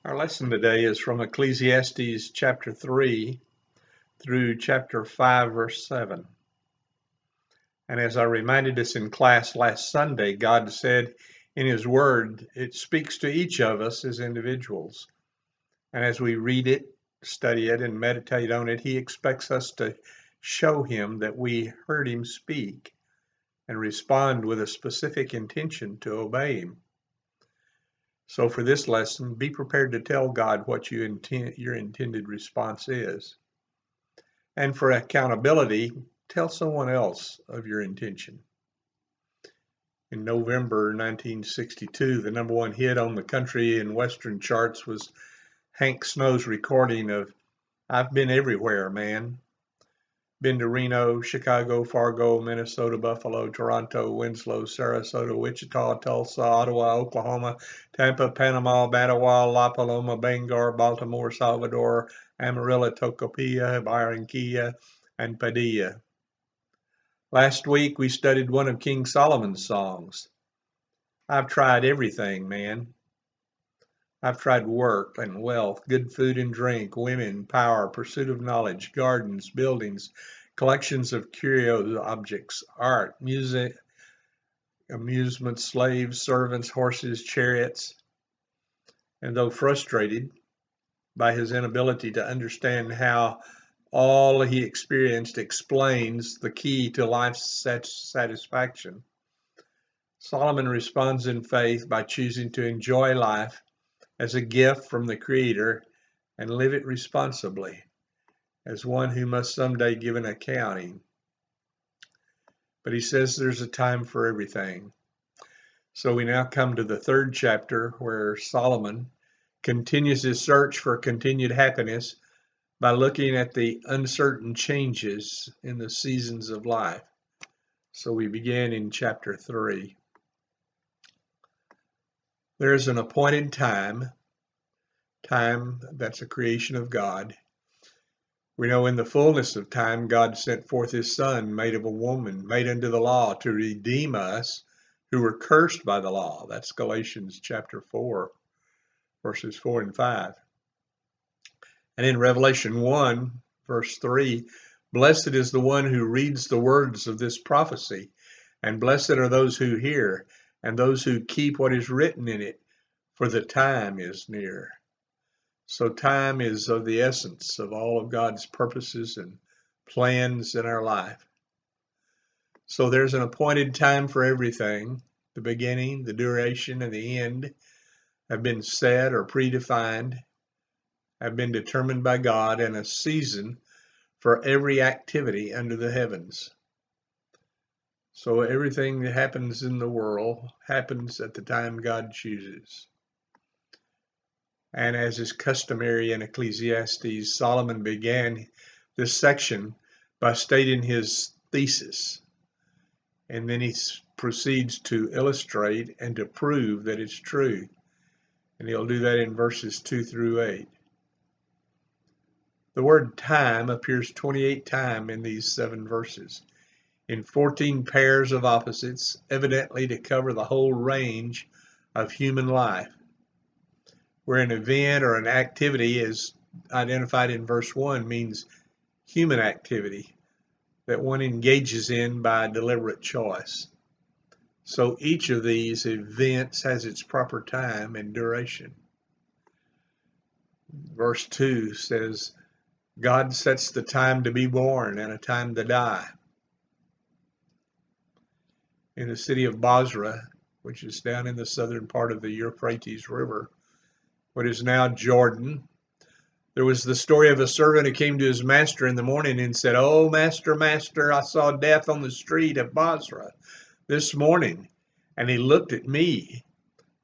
Our lesson today is from Ecclesiastes chapter 3 through chapter 5, verse 7. And as I reminded us in class last Sunday, God said in His Word, it speaks to each of us as individuals. And as we read it, study it, and meditate on it, He expects us to show Him that we heard Him speak and respond with a specific intention to obey Him. So for this lesson, be prepared to tell God what your intended response is. And for accountability, tell someone else of your intention. In November 1962, the number one hit on the country and western charts was Hank Snow's recording of "I've Been Everywhere, Man." Been to Reno, Chicago, Fargo, Minnesota, Buffalo, Toronto, Winslow, Sarasota, Wichita, Tulsa, Ottawa, Oklahoma, Tampa, Panama, Mattawa, La Paloma, Bangor, Baltimore, Salvador, Amarillo, Tocopilla, Barranquilla, and Padilla. Last week we studied one of King Solomon's songs. I've tried everything, man. I've tried work and wealth, good food and drink, women, power, pursuit of knowledge, gardens, buildings, collections of curio objects, art, music, amusement, slaves, servants, horses, chariots. And though frustrated by his inability to understand how all he experienced explains the key to life's satisfaction, Solomon responds in faith by choosing to enjoy life as a gift from the Creator and live it responsibly as one who must someday give an accounting. But he says there's a time for everything. So we now come to the third chapter where Solomon continues his search for continued happiness by looking at the uncertain changes in the seasons of life. So we begin in chapter 3. There is an appointed time that's a creation of God. We know in the fullness of time, God sent forth His Son, made of a woman, made unto the law, to redeem us who were cursed by the law. That's Galatians chapter 4, verses 4 and 5. And in Revelation 1, verse 3, blessed is the one who reads the words of this prophecy, and blessed are those who hear, and those who keep what is written in it, for the time is near. So time is of the essence of all of God's purposes and plans in our life. So there's an appointed time for everything. The beginning, the duration, and the end have been set or predefined, have been determined by God, and a season for every activity under the heavens. So everything that happens in the world happens at the time God chooses. And as is customary in Ecclesiastes, Solomon began this section by stating his thesis. And then he proceeds to illustrate and to prove that it's true. And he'll do that in verses 2 through 8. The word time appears 28 times in these 7 verses, in 14 pairs of opposites, evidently to cover the whole range of human life, where an event or an activity is identified in verse 1 means human activity that one engages in by deliberate choice. So each of these events has its proper time and duration. Verse 2 says, God sets the time to be born and a time to die. In the city of Basra, which is down in the southern part of the Euphrates River, what is now Jordan, there was the story of a servant who came to his master in the morning and said, "Oh, master, master, I saw death on the street of Basra this morning, and he looked at me.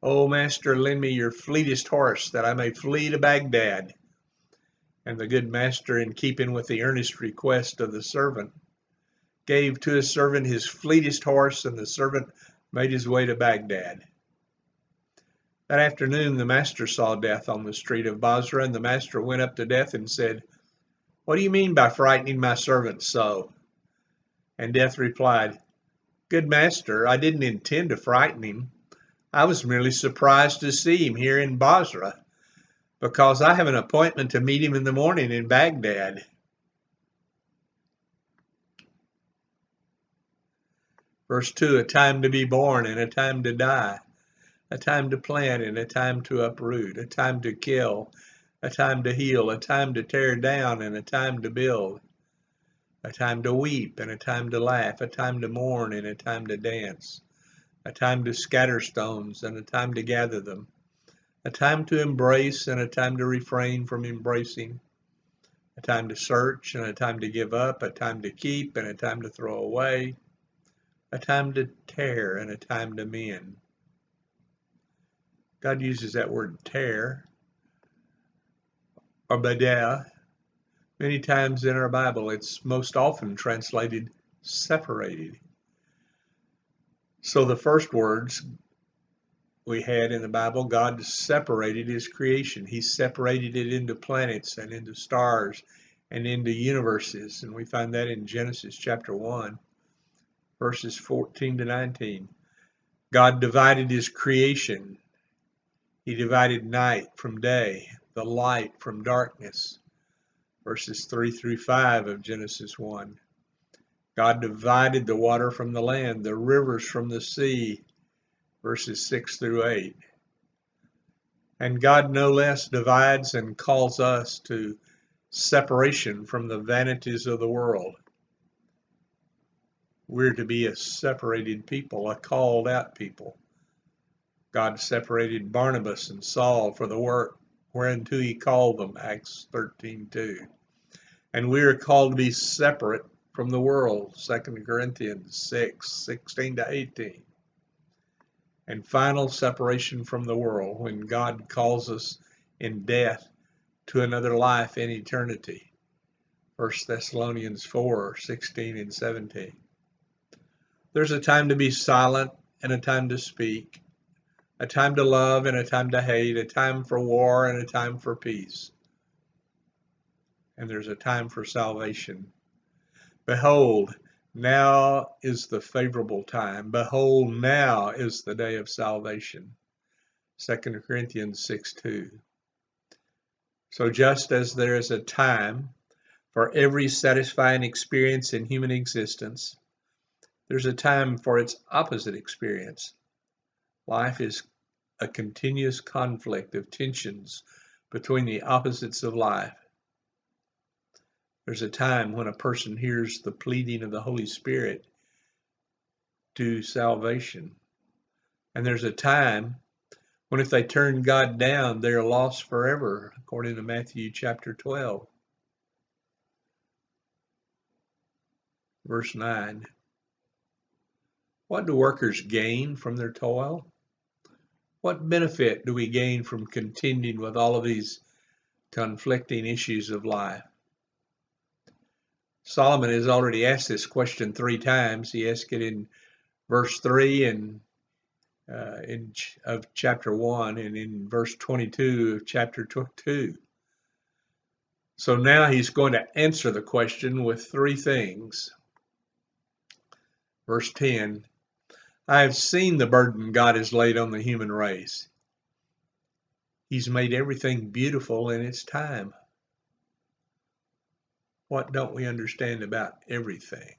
Oh, master, lend me your fleetest horse that I may flee to Baghdad." And the good master, in keeping with the earnest request of the servant, gave to his servant his fleetest horse, and the servant made his way to Baghdad. That afternoon, the master saw death on the street of Basra, and the master went up to death and said, "What do you mean by frightening my servant so?" And death replied, "Good master, I didn't intend to frighten him. I was merely surprised to see him here in Basra. because I have an appointment to meet him in the morning in Baghdad. Verse 2, a time to be born and a time to die, a time to plant and a time to uproot, a time to kill, a time to heal, a time to tear down and a time to build, a time to weep and a time to laugh, a time to mourn and a time to dance, a time to scatter stones and a time to gather them, a time to embrace and a time to refrain from embracing, a time to search and a time to give up, a time to keep and a time to throw away, a time to tear and a time to mend. God uses that word tear, or badah, many times in our Bible. It's most often translated separated. So the first words we had in the Bible, God separated his creation. He separated it into planets and into stars and into universes. And we find that in Genesis chapter 1, verses 14 to 19. God divided his creation. He divided night from day, the light from darkness. Verses 3 through 5 of Genesis 1. God divided the water from the land, the rivers from the sea. Verses 6 through 8. And God no less divides and calls us to separation from the vanities of the world. We're to be a separated people, a called out people. God separated Barnabas and Saul for the work whereunto he called them, Acts 13:2. And we are called to be separate from the world, 2 Corinthians 6:16 to 18. And final separation from the world when God calls us in death to another life in eternity, 1 Thessalonians 4:16 and 17. There's a time to be silent and a time to speak, a time to love and a time to hate, a time for war and a time for peace. And there's a time for salvation. Behold, now is the favorable time. Behold, now is the day of salvation. 2 Corinthians 6:2. So just as there is a time for every satisfying experience in human existence, there's a time for its opposite experience. Life is a continuous conflict of tensions between the opposites of life. There's a time when a person hears the pleading of the Holy Spirit to salvation. And there's a time when if they turn God down, they're lost forever, according to Matthew chapter 12, verse 9. What do workers gain from their toil? What benefit do we gain from contending with all of these conflicting issues of life? Solomon has already asked this question 3 times. He asked it in verse 3 and of chapter 1 and in verse 22 of chapter 2. So now he's going to answer the question with 3 things. Verse 10, I have seen the burden God has laid on the human race. He's made everything beautiful in its time. What don't we understand about everything?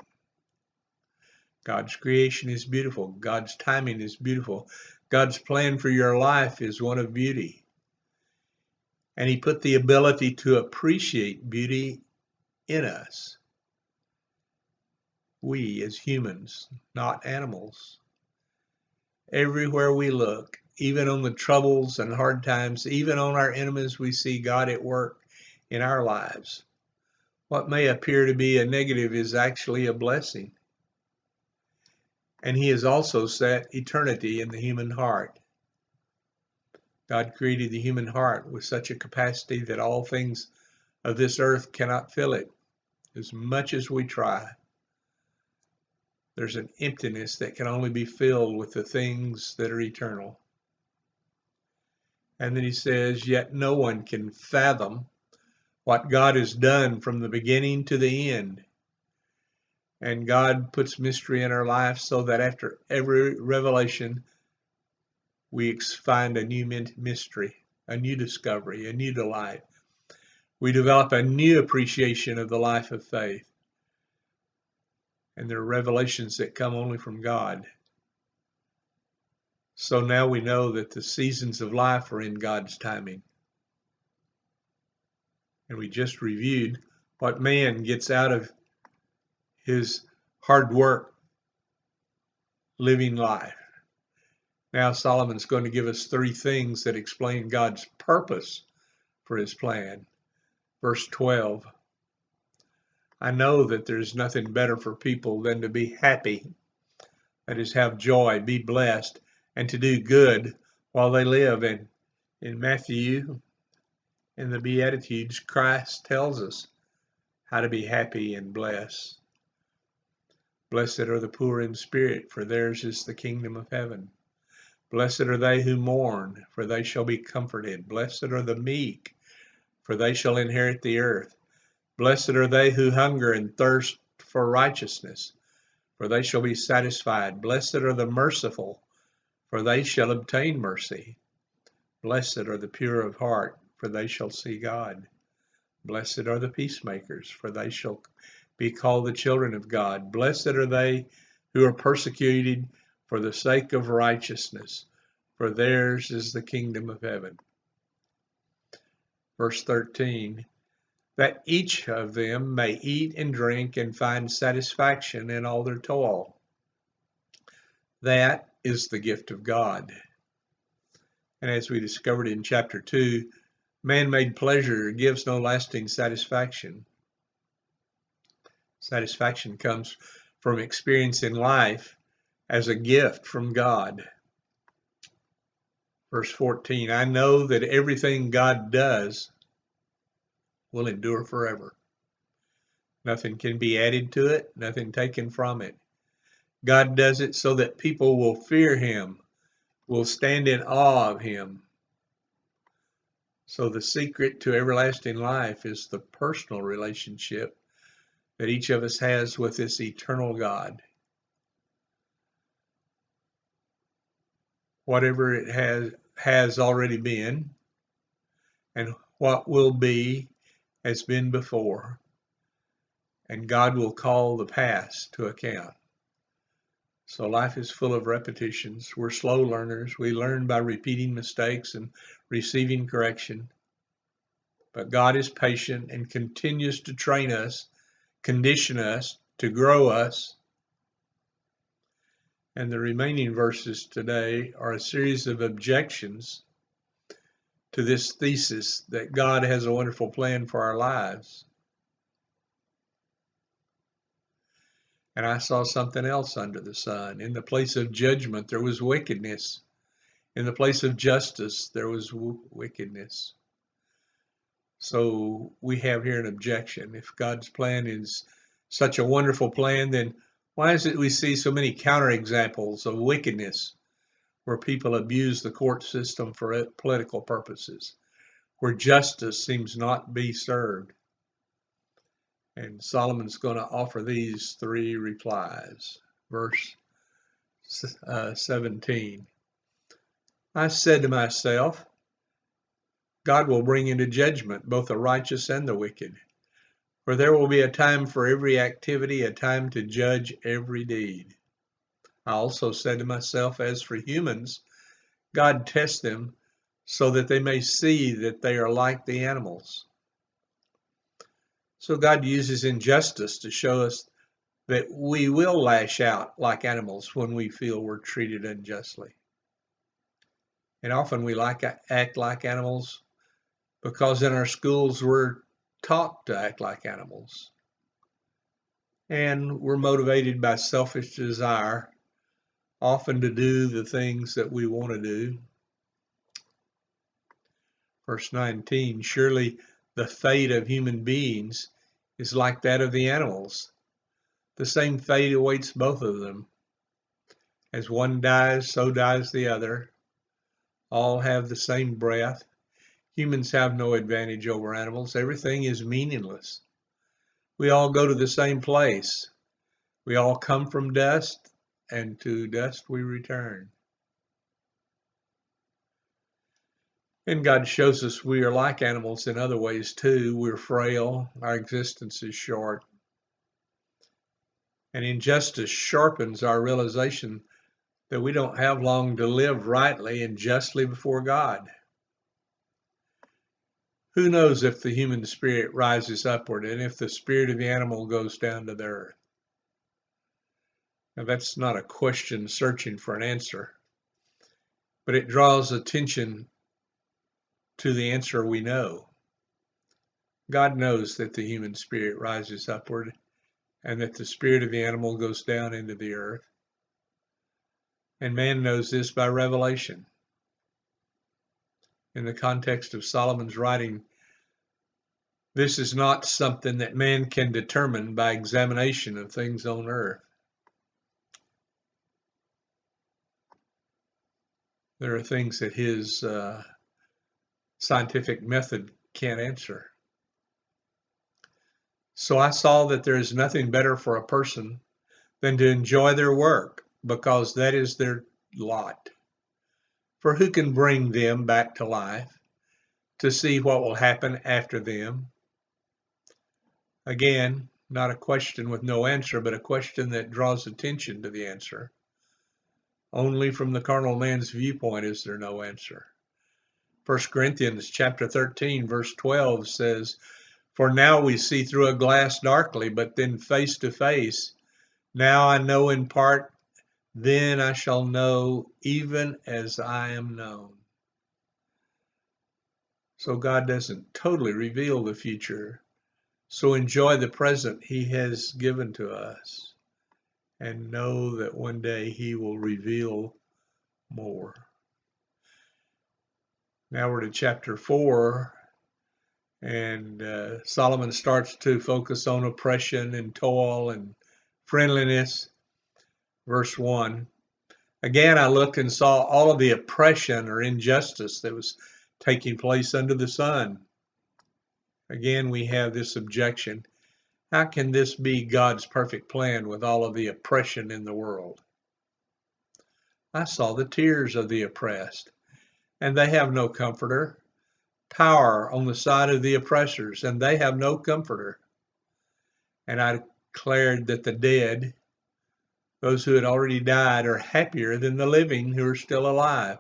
God's creation is beautiful. God's timing is beautiful. God's plan for your life is one of beauty. And he put the ability to appreciate beauty in us. We as humans, not animals. Everywhere we look, even on the troubles and hard times, even on our enemies, we see God at work in our lives. What may appear to be a negative is actually a blessing. And he has also set eternity in the human heart. God created the human heart with such a capacity that all things of this earth cannot fill it, as much as we try. There's an emptiness that can only be filled with the things that are eternal. And then he says, yet no one can fathom what God has done from the beginning to the end. And God puts mystery in our life so that after every revelation, we find a new mystery. a new discovery, a new delight. We develop a new appreciation of the life of faith. And there are revelations that come only from God. So now we know that the seasons of life are in God's timing. And we just reviewed what man gets out of his hard work living life. Now Solomon's going to give us 3 things that explain God's purpose for his plan. Verse 12, I know that there's nothing better for people than to be happy, that is, have joy, be blessed, and to do good while they live. And in Matthew, in the Beatitudes, Christ tells us how to be happy and blessed. Blessed are the poor in spirit, for theirs is the kingdom of heaven. Blessed are they who mourn, for they shall be comforted. Blessed are the meek, for they shall inherit the earth. Blessed are they who hunger and thirst for righteousness, for they shall be satisfied. Blessed are the merciful, for they shall obtain mercy. Blessed are the pure of heart, for they shall see God. Blessed are the peacemakers, for they shall be called the children of God. Blessed are they who are persecuted for the sake of righteousness, for theirs is the kingdom of heaven. Verse 13, that each of them may eat and drink and find satisfaction in all their toil. That is the gift of God. And as we discovered in chapter 2, man-made pleasure gives no lasting satisfaction. Satisfaction comes from experiencing life as a gift from God. Verse 14, I know that everything God does will endure forever. Nothing can be added to it, nothing taken from it. God does it so that people will fear him, will stand in awe of him. So the secret to everlasting life is the personal relationship that each of us has with this eternal God. Whatever it has already been, and what will be has been before, and God will call the past to account. So life is full of repetitions. We're slow learners. We learn by repeating mistakes and receiving correction. But God is patient and continues to train us, condition us, to grow us. And the remaining verses today are a series of objections to this thesis that God has a wonderful plan for our lives. And I saw something else under the sun. In the place of judgment, there was wickedness. In the place of justice, there was wickedness. So we have here an objection. If God's plan is such a wonderful plan, then why is it we see so many counterexamples of wickedness where people abuse the court system for political purposes, where justice seems not be served? And Solomon's going to offer these 3 replies. Verse 17. I said to myself, God will bring into judgment both the righteous and the wicked, for there will be a time for every activity, a time to judge every deed. I also said to myself, as for humans, God tests them so that they may see that they are like the animals. So God uses injustice to show us that we will lash out like animals when we feel we're treated unjustly. And often we act like animals because in our schools we're taught to act like animals. And we're motivated by selfish desire, often to do the things that we want to do. Verse 19, surely the fate of human beings is like that of the animals. The same fate awaits both of them. As one dies, so dies the other. All have the same breath. Humans have no advantage over animals. Everything is meaningless. We all go to the same place. We all come from dust, and to dust we return. And God shows us we are like animals in other ways too. We're frail, our existence is short. And injustice sharpens our realization that we don't have long to live rightly and justly before God. Who knows if the human spirit rises upward and if the spirit of the animal goes down to the earth? Now, that's not a question searching for an answer, but it draws attention to the answer we know. God knows that the human spirit rises upward and that the spirit of the animal goes down into the earth. And man knows this by revelation. In the context of Solomon's writing, this is not something that man can determine by examination of things on earth. There are things that his scientific method can't answer. So I saw that there is nothing better for a person than to enjoy their work, because that is their lot. For who can bring them back to life to see what will happen after them? Again, not a question with no answer, but a question that draws attention to the answer. Only from the carnal man's viewpoint is there no answer. 1 Corinthians chapter 13, verse 12 says, "For now we see through a glass darkly, but then face to face. Now I know in part, then I shall know even as I am known." So God doesn't totally reveal the future. So enjoy the present he has given to us and know that one day he will reveal more. Now we're to chapter 4, and Solomon starts to focus on oppression and toil and friendliness. Verse 1, "Again I looked and saw all of the oppression or injustice that was taking place under the sun." Again, we have this objection. How can this be God's perfect plan with all of the oppression in the world? "I saw the tears of the oppressed, and they have no comforter. Power on the side of the oppressors, and they have no comforter. And I declared that the dead, those who had already died, are happier than the living who are still alive.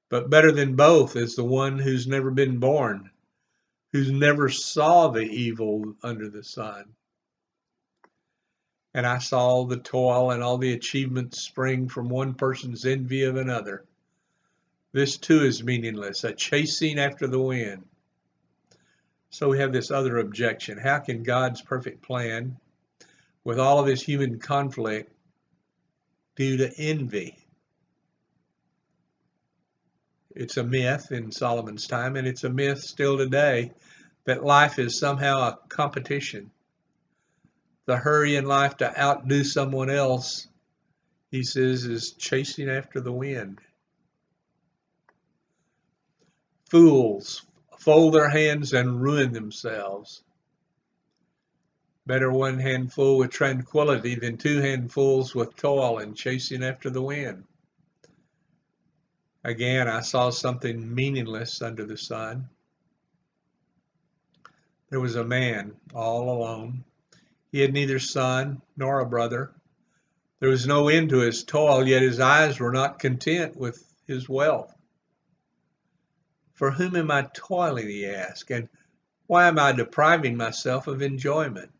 But better than both is the one who's never been born, who's never saw the evil under the sun. And I saw the toil and all the achievements spring from one person's envy of another. This too is meaningless, a chasing after the wind." So we have this other objection. How can God's perfect plan, with all of this human conflict, due to envy? It's a myth in Solomon's time, and it's a myth still today, that life is somehow a competition. The hurry in life to outdo someone else, he says, is chasing after the wind. Fools fold their hands and ruin themselves. Better one handful with tranquility than two handfuls with toil and chasing after the wind. Again, I saw something meaningless under the sun. There was a man all alone. He had neither son nor a brother. There was no end to his toil, yet his eyes were not content with his wealth. "For whom am I toiling?" he asked, "and why am I depriving myself of enjoyment?"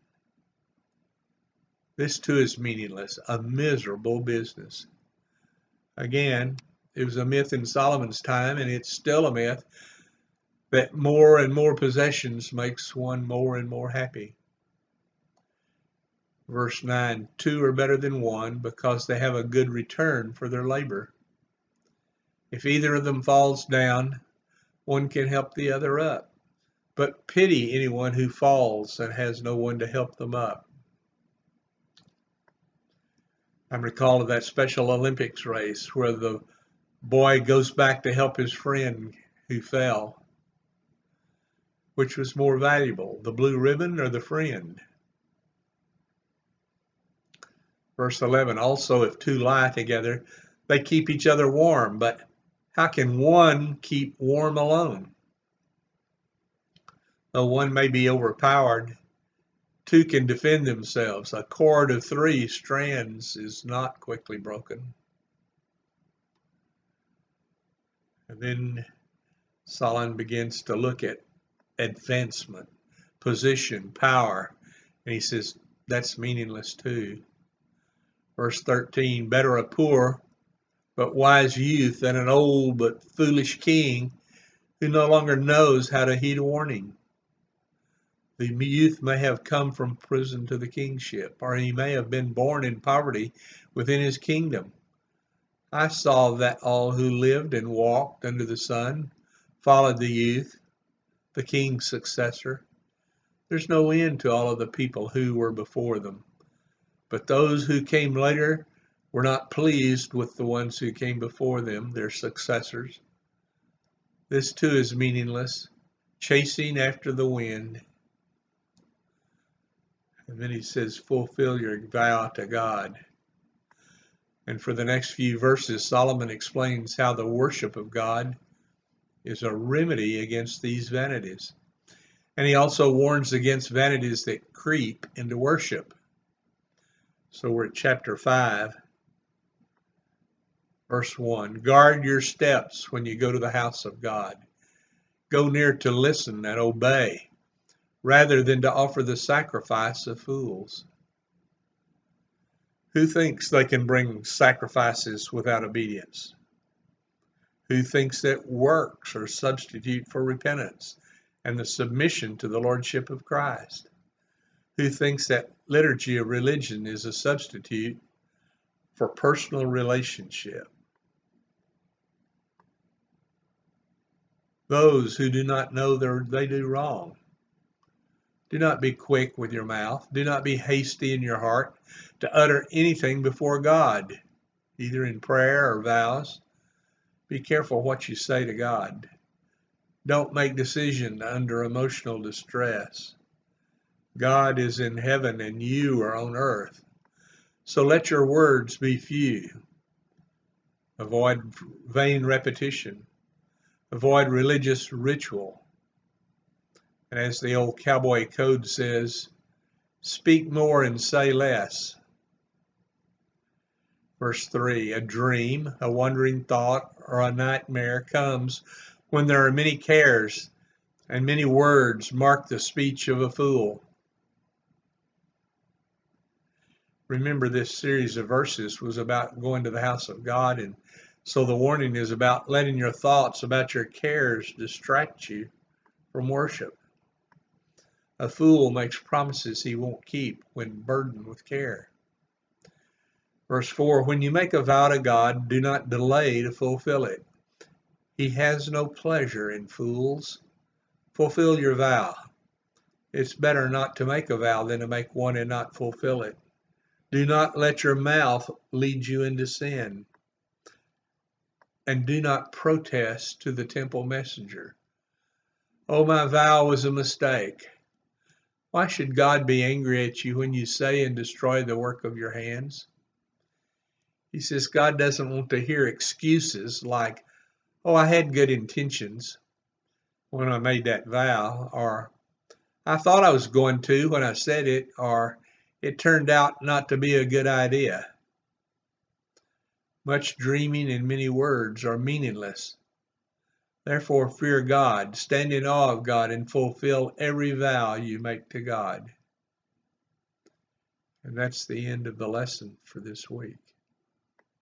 This too is meaningless, a miserable business. Again, it was a myth in Solomon's time, and it's still a myth, that more and more possessions makes one more and more happy. Verse 9, "Two are better than one, because they have a good return for their labor. If either of them falls down, one can help the other up. But pity anyone who falls and has no one to help them up." I'm recalled of that Special Olympics race where the boy goes back to help his friend who fell. Which was more valuable, the blue ribbon or the friend? Verse 11, "Also if two lie together, they keep each other warm, but How can one keep warm alone? Though one may be overpowered, two can defend themselves. A cord of 3 strands is not quickly broken. And then Solomon begins to look at advancement, position, power, and he says that's meaningless too. Verse 13, better a poor but wise youth than an old but foolish king who no longer knows how to heed a warning. The youth may have come from prison to the kingship, or he may have been born in poverty within his kingdom. I saw that all who lived and walked under the sun followed the youth, the king's successor. There's no end to all of the people who were before them. But those who came later were not pleased with the ones who came before them, their successors. This too is meaningless, chasing after the wind. And then he says, fulfill your vow to God. And for the next few verses, Solomon explains how the worship of God is a remedy against these vanities. And he also warns against vanities that creep into worship. So we're at chapter 5, verse 1. Guard your steps when you go to the house of God. Go near to listen and obey, rather than to offer the sacrifice of fools. Who thinks they can bring sacrifices without obedience? Who thinks that works are a substitute for repentance and the submission to the Lordship of Christ? Who thinks that liturgy of religion is a substitute for personal relationship? Those who do not know they do wrong. Do not be quick with your mouth. Do not be hasty in your heart to utter anything before God, either in prayer or vows. Be careful what you say to God. Don't make decisions under emotional distress. God is in heaven and you are on earth. So let your words be few. Avoid vain repetition. Avoid religious ritual. And as the old cowboy code says, speak more and say less. Verse 3, a dream, a wandering thought, or a nightmare comes when there are many cares and many words mark the speech of a fool. Remember, this series of verses was about going to the house of God, and so the warning is about letting your thoughts about your cares distract you from worship. A fool makes promises he won't keep when burdened with care. Verse 4, when you make a vow to God, do not delay to fulfill it. He has no pleasure in fools. Fulfill your vow. It's better not to make a vow than to make one and not fulfill it. Do not let your mouth lead you into sin. And do not protest to the temple messenger. Oh, my vow was a mistake. Why should God be angry at you when you say and destroy the work of your hands? He says God doesn't want to hear excuses like, oh, I had good intentions when I made that vow, or I thought I was going to when I said it, or it turned out not to be a good idea. Much dreaming and many words are meaningless. Therefore, fear God, stand in awe of God, and fulfill every vow you make to God. And that's the end of the lesson for this week.